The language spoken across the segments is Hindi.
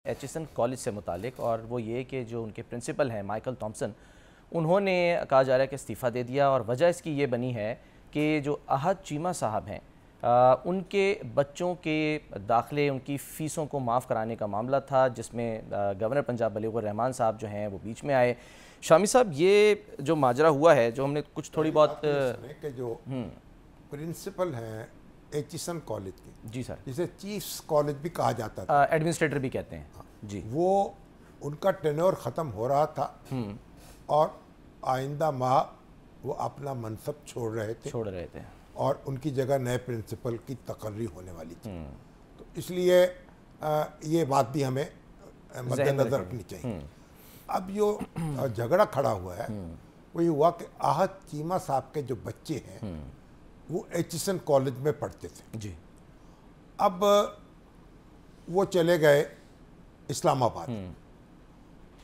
एचिसन कॉलेज से मुतालिक, और वो ये कि जो उनके प्रिंसिपल हैं माइकल थॉम्सन, उन्होंने कहा जा रहा है कि इस्तीफ़ा दे दिया, और वजह इसकी ये बनी है कि जो अहद चीमा साहब हैं उनके बच्चों के दाखिले, उनकी फ़ीसों को माफ़ कराने का मामला था, जिसमें गवर्नर पंजाब बलीगुर रहमान साहब जो हैं वो बीच में आए। शामी साहब, ये जो माजरा हुआ है, जो हमने कुछ थोड़ी बहुत के जो प्रिंसिपल हैं एचिसन कॉलेज के, जी सर, जिसे चीफ्स कॉलेज भी कहा जाता था, एडमिनिस्ट्रेटर भी कहते हैं, जी, वो उनका टेन्योर ख़त्म हो रहा था और आइंदा माह वो अपना मनसब छोड़ रहे थे और उनकी जगह नए प्रिंसिपल की तकर्री होने वाली थी। तो इसलिए ये बात भी हमें मद्देनज़र रखनी चाहिए। अब जो झगड़ा खड़ा हुआ है वो ये हुआ कि आहत चीमा साहब के जो बच्चे हैं वो एचिसन कॉलेज में पढ़ते थे, जी। अब वो चले गए इस्लामाबाद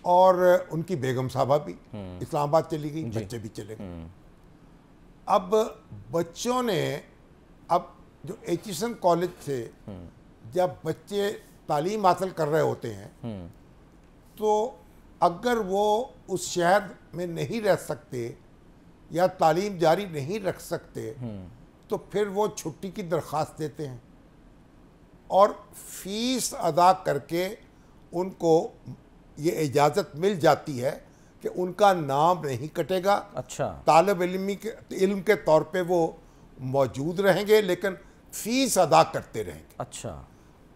और उनकी बेगम साहबा भी इस्लामाबाद चली गई, बच्चे भी चले गए। अब बच्चों ने, अब जो एचिसन कॉलेज से जब बच्चे तालीम हासिल कर रहे होते हैं तो अगर वो उस शहर में नहीं रह सकते या तालीम जारी नहीं रख सकते तो फिर वो छुट्टी की दरख्वास्त देते हैं और फीस अदा करके उनको ये इजाज़त मिल जाती है कि उनका नाम नहीं कटेगा। अच्छा, तालिब इल्म के तौर पे वो मौजूद रहेंगे लेकिन फ़ीस अदा करते रहेंगे। अच्छा,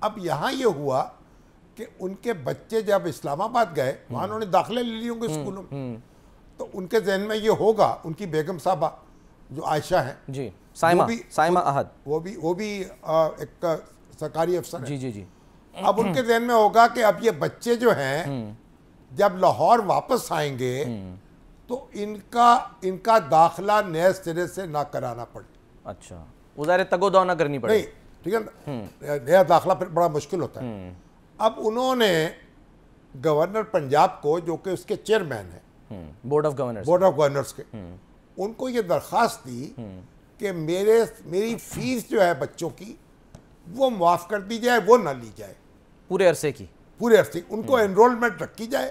अब यहाँ ये हुआ कि उनके बच्चे जब इस्लामाबाद गए, वहाँ उन्होंने दाखिले ले लिए होंगे स्कूलों में, तो उनके जहन में ये होगा, उनकी बेगम साहबा जो आयशा है, जी, साइमा अहद, वो भी एक सरकारी अफसर है, जी जी जी। अब उनके जहन में होगा कि अब ये बच्चे जो हैं जब लाहौर वापस आएंगे तो इनका दाखिला नए सिरे से ना कराना पड़े। अच्छा, उज़ारे तगोदाव ना करनी पड़े, ठीक है ना, नया दाखिला फिर बड़ा मुश्किल होता है। अब उन्होंने गवर्नर पंजाब को, जो कि उसके चेयरमैन है बोर्ड ऑफ गवर्नर्स के, उनको ये दरख्वास्त दी कि मेरी फीस जो है बच्चों की वो माफ़ कर दी जाए, वो ना ली जाए पूरे अरसे की, उनको एनरोलमेंट रखी जाए।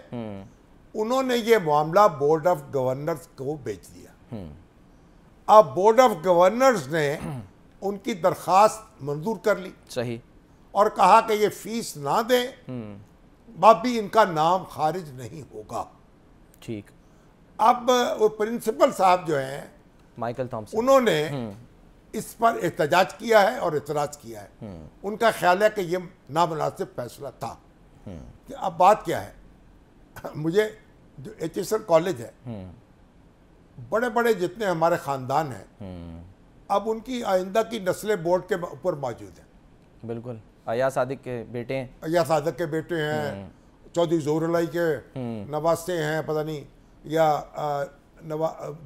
उन्होंने ये मामला बोर्ड ऑफ गवर्नर्स को भेज दिया। अब बोर्ड ऑफ गवर्नर्स ने उनकी दरख्वास्त मंजूर कर ली, सही, और कहा कि ये फीस ना दें, बाकी इनका नाम खारिज नहीं होगा। ठीक। अब वो प्रिंसिपल साहब जो हैं माइकल थॉम्सन, उन्होंने इस पर एहतजाज किया है और एतराज़ किया है। उनका ख्याल है कि ये नामुनासिब फैसला था। कि अब बात क्या है, मुझे जो एचिसन कॉलेज है, बड़े बड़े जितने हमारे ख़ानदान हैं अब उनकी आइंदा की नस्लें बोर्ड के ऊपर मौजूद हैं। बिल्कुल, अयाज सादिक के बेटे हैं, अयाज सादिक के बेटे हैं, चौधरी ज़ोहर अलाई के नवासे हैं, पता नहीं, या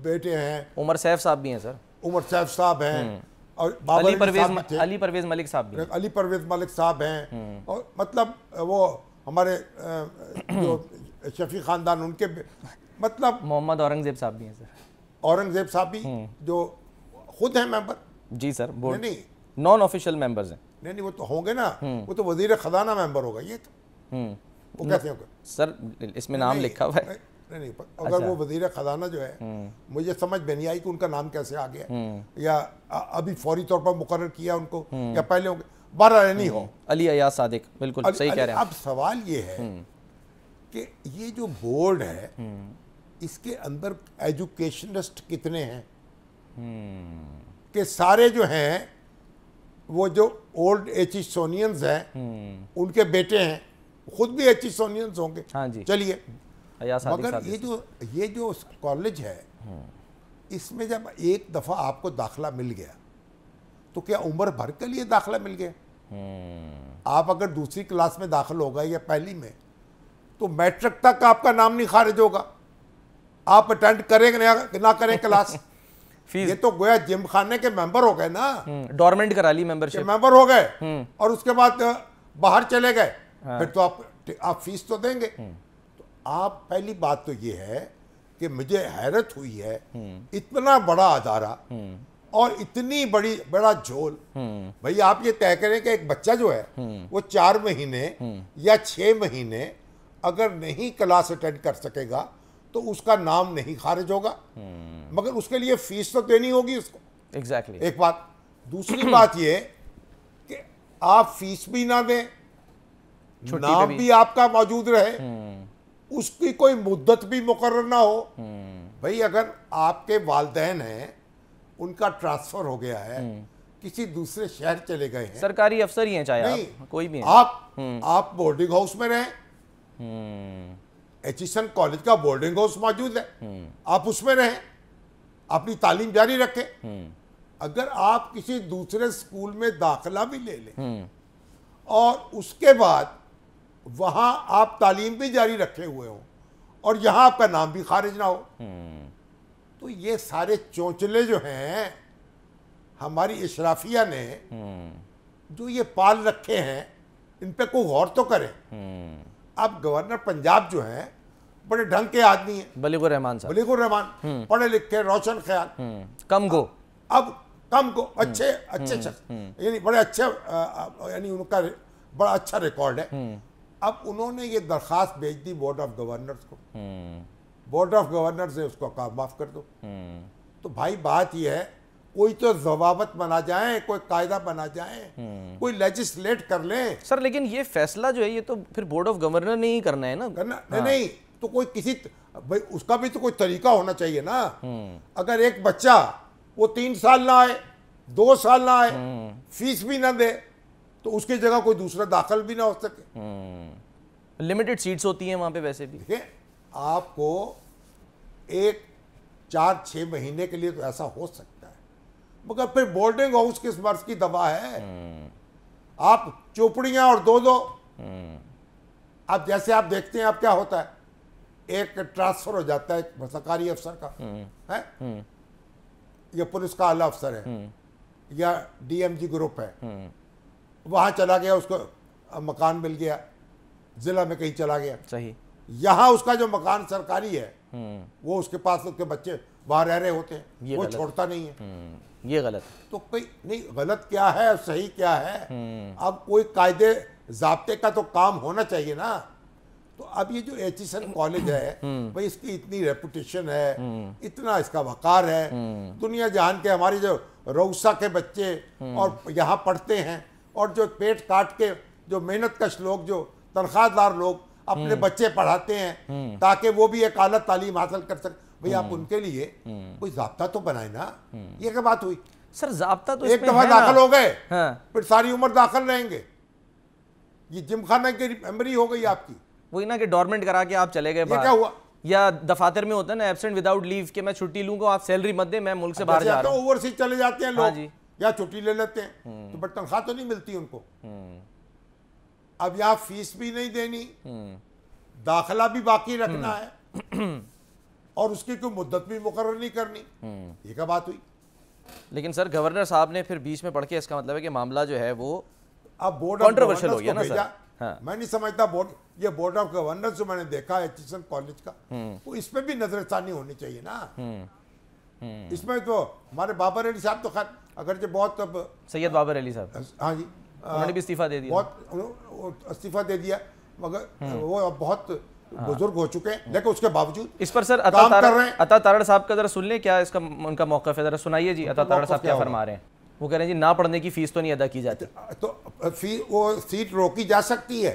बेटे हैं, उमर सैफ साहब भी हैं सर, उमर सैफ साहब हैं, और अली परवेज़ मलिक साहब भी, अली परवेज़ मलिक साहब हैं, और मतलब वो हमारे जो शफी ख़ानदान उनके, मतलब मोहम्मद औरंगज़ेब साहब भी हैं सर, औरंगज़ेब साहब भी जो खुद हैं मेंबर, जी सर, बोर्ड नहीं, नॉन ऑफिशियल मेंबर्स हैं, नहीं वो तो होंगे ना, वो तो वज़ीर ख़जाना मेंबर होगा, ये तो वो कैसे होगा सर, इसमें नाम लिखा हुआ है, नहीं, अगर वो वज़ीर ख़जाना जो है, मुझे समझ में नहीं आई कि उनका नाम कैसे आ गया, या अभी फौरी तौर पर मुकर्रर किया उनको, या पहले होंगे, बारह नहीं हो, अली अयाज सादिक, बिल्कुल सही कह रहे हैं। अब सवाल ये है कि ये जो बोर्ड है इसके अंदर एजुकेशनिस्ट कितने हैं, कि सारे जो हैं वो जो ओल्ड एचिसोनियंस हैं उनके बेटे हैं, खुद भी एचिसोनियंस होंगे। हाँ जी, चलिए, मगर ये जो कॉलेज है इसमें जब एक दफ़ा आपको दाखिला मिल गया तो क्या उम्र भर के लिए दाखिला मिल गया? आप अगर दूसरी क्लास में दाखिल हो गए या पहली में तो मैट्रिक तक आपका नाम नहीं खारिज होगा, आप अटेंड करें ना करें क्लास। ये तो गोया जिम खाने के मेंबर हो गए ना, डोरमेंट करा ली, मेंबरशिप मेंबर हो गए और उसके बाद बाहर चले गए, फिर तो आप फीस तो देंगे। तो आप, पहली बात तो ये है कि मुझे हैरत हुई है, इतना बड़ा अदारा और इतनी बड़ा झोल। भाई आप ये तय करें कि एक बच्चा जो है वो 4 महीने या 6 महीने अगर नहीं क्लास अटेंड कर सकेगा तो उसका नाम नहीं खारिज होगा, मगर उसके लिए फीस तो देनी होगी उसको। एग्जैक्टली एक बात। दूसरी बात ये कि आप फीस भी ना दें, नाम भी आपका मौजूद रहे, उसकी कोई मुद्दत भी मुकर्रर ना हो। भाई अगर आपके वालिदैन हैं, उनका ट्रांसफर हो गया है, किसी दूसरे शहर चले गए हैं, सरकारी अफसर ही हैं चाहे नहीं, आप, कोई भी हैं। आप बोर्डिंग हाउस में रहें, एचिसन कॉलेज का बोर्डिंग हाउस मौजूद है, आप उसमें रहें, अपनी तालीम जारी रखें। अगर आप किसी दूसरे स्कूल में दाखिला भी ले लें और उसके बाद वहां आप तालीम भी जारी रखे हुए हो और यहां आपका नाम भी खारिज ना हो, तो ये सारे चोंचले जो हैं हमारी इशराफिया ने जो ये पाल रखे हैं, इन पे कोई गौर तो करे। अब गवर्नर पंजाब जो हैं बड़े ढंग के आदमी हैं, बलीगुर रहमान साहब, बलीगुर रहमान, पढ़े लिखे, रोशन ख्याल, कम गो, अब कम को अच्छे शख्स, यानी बड़े अच्छे, यानी उनका बड़ा अच्छा रिकॉर्ड है। अब उन्होंने ये दरखास्त भेज दी बोर्ड ऑफ गवर्नर्स को, बोर्ड ऑफ गवर्नर्स से उसको कहा माफ कर दो। तो भाई बात यह है, कोई तो जवाबत बना जाए, कोई कायदा बना जाए, कोई लेजिस्लेट कर ले। सर लेकिन ये फैसला जो है ये तो फिर बोर्ड ऑफ गवर्नर ने ही करना है ना, करना नहीं तो कोई किसी, भाई उसका भी तो कोई तरीका होना चाहिए ना। अगर एक बच्चा वो 3 साल ना आए, 2 साल ना आए, फीस भी ना दे, तो उसकी जगह कोई दूसरा दाखिल भी ना हो सके। लिमिटेड सीट्स होती हैं वहां पे वैसे भी। देखिए आपको एक 4-6 महीने के लिए तो ऐसा हो सकता है, मगर फिर बोर्डिंग हाउस किस मर्ज की दवा है। आप चौपड़ियां और 2-2, अब जैसे आप देखते हैं अब क्या होता है, एक ट्रांसफर हो जाता है सरकारी अफसर का है, या पुलिस का आला अफसर है, या डीएमजी ग्रुप है, वहां चला गया, उसको मकान मिल गया, जिला में कहीं चला गया, सही, यहां उसका जो मकान सरकारी है वो उसके पास उसके बच्चे वहां रह रहे होते हैं, वो छोड़ता नहीं है। ये गलत। तो कोई नहीं, गलत क्या है और सही क्या है, अब कोई कायदे जाब्ते का तो काम होना चाहिए ना। तो अब ये जो एचिसन कॉलेज है भाई, इसकी इतनी रेपुटेशन है, इतना इसका वकार है, दुनिया जहान के हमारे जो रऊसा के बच्चे और यहाँ पढ़ते हैं, और जो पेट काट के जो मेहनत कश लोग, जो तनख्वाहदार लोग अपने बच्चे पढ़ाते हैं ताकि वो भी एक आला तालीम हासिल कर सके, भाई आप उनके लिए कोई जाब्ता तो बनाए ना। ये क्या बात हुई सर? जाब्ता तो एक दफा दाखिल हो गए, हाँ। फिर सारी उम्र दाखिल रहेंगे, ये जिमखाना की मेमोरी हो गई आपकी। वही ना कि डॉर्मेंट करा के आप चले गए बाहर। क्या हुआ? या दफातर में होता है ना एब्सेंट विदाउट लीव, के मैं छुट्टी लूंगा, आप सैलरी मत दे, मैं मुल्क से बाहर जा रहा हूं। ओवरसीज चले जाते हैं लोग, हाँ जी, या छुट्टी ले लेते हैं, तो बट तनख्वाह तो नहीं मिलती उनको। अब यहाँ फीस भी नहीं देनी, दाखिला भी बाकी रखना है, और उसकी कोई मुद्दत भी मुकर्रर नहीं करनी। ये क्या बात हुई? लेकिन सर गवर्नर साहब ने फिर बीच में पढ़ के, इसका मतलब है कि मामला जो है वो अब बोर्ड कंट्रोवर्शियल हो गया ना सर। हाँ। मैं नहीं समझता ये बोर्ड ऑफ गवर्नर्स जो मैंने देखा है एचिसन कॉलेज का, तो इस पे भी नजरसानी होनी चाहिए ना। इसमें तो हमारे बाबर अली साहब तो खैर अगर जो बहुत, अब सैयद बाबर अली साहब, हाँ जी, उन्होंने भी इस्तीफा दे दिया, बहुत इस्तीफा दे दिया, मगर वो अब बहुत बुजुर्ग हो चुके हैं, लेकिन उसके बावजूद इस पर सर अता तारड़ साहब का जरा सुन ले, क्या इसका उनका मौक़िफ़ है, जरा सुनाइए जी। अता तारड़ साहब क्या फरमा रहे हैं? वो कह रहे हैं जी ना पढ़ने की फीस तो नहीं अदा की जाती, तो वो सीट रोकी जा सकती है।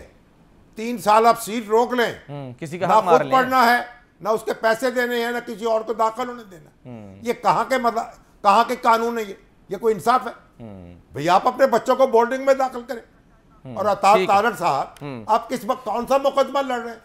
3 साल आप सीट रोक लें, किसी का हक मार लें, ना पढ़ना है, ना उसके पैसे देने हैं, ना किसी और को दाखिल होने देना। ये कहाँ के कानून है? ये कोई इंसाफ है? भैया आप अपने बच्चों को बोर्डिंग में दाखिल करें। और अता तारड़ साहब आप किस वक्त कौन सा मुकदमा लड़ रहे हैं?